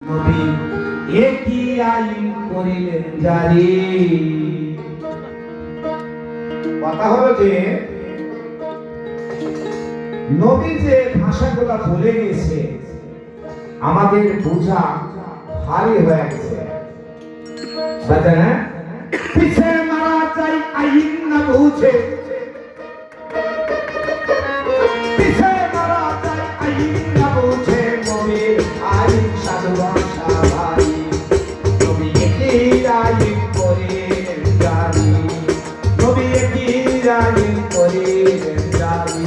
নবী একই আইন করিলেন জারি। কথা হলো যে নবী যে ভাষাগুলো বলে গেছে আমাদের বোঝা ভারী হয়ে গেছে। পিছে মারা যাই আইন না বুঝে, পিছে মারা যাই আইন না বুঝে, নবীর আইন সাধু ভাষা ভারী। নবী একই আইন করিলেন জারি, নবী একই আইন করিলেন জারি।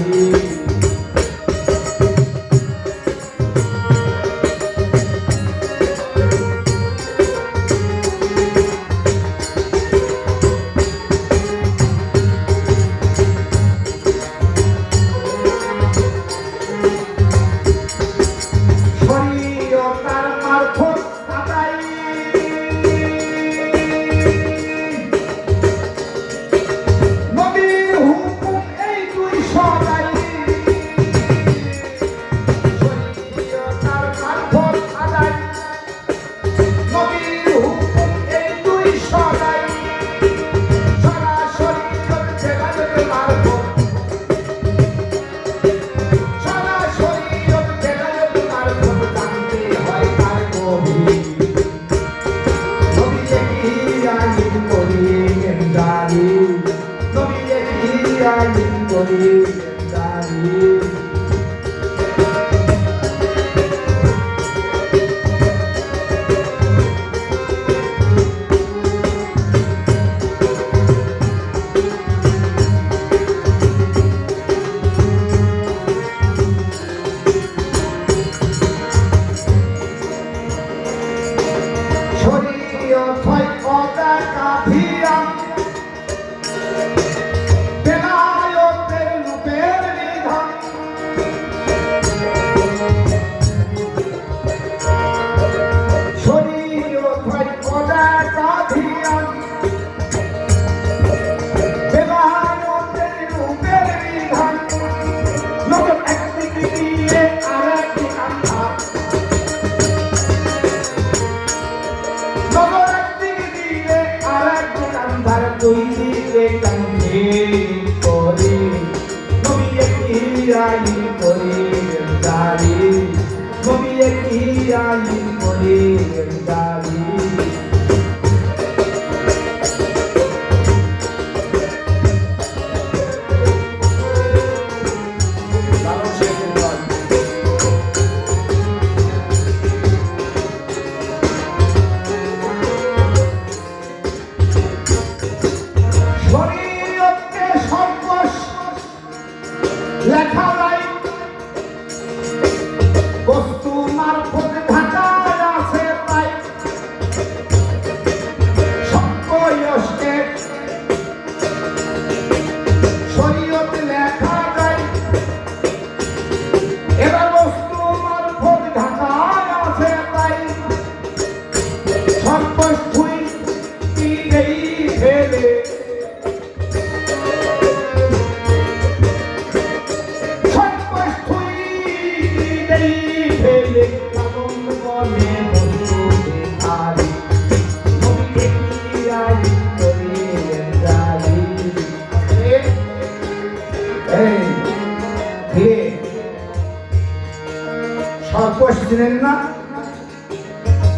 চিনেন না?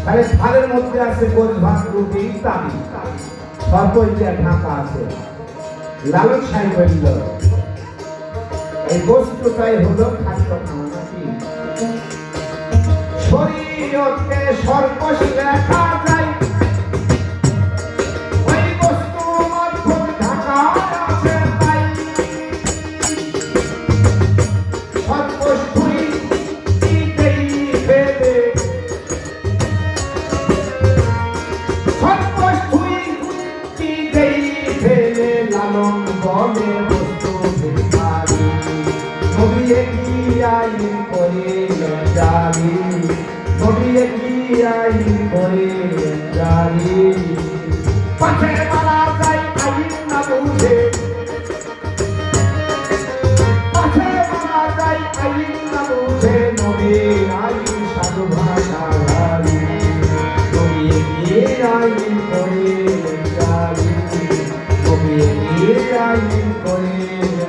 তাহলে থালের মধ্যে আছে গোছ ভাত রুটি ইত্যাদি, সর্বই ঢাকা আছে। লালন সাহেব বলল এই বস্তুটাই হলো খাদ্য খাওয়া। কি শরীয়তে সর্বশ লেখা যায়, ওই বস্তু মধ্যম ঢাকা আছে তাই। পাশে মারা যায় আইন না বুঝে, পাশে মারা যায় আইন না বুঝে, নবী আইন সাধু ভাষা আইন করে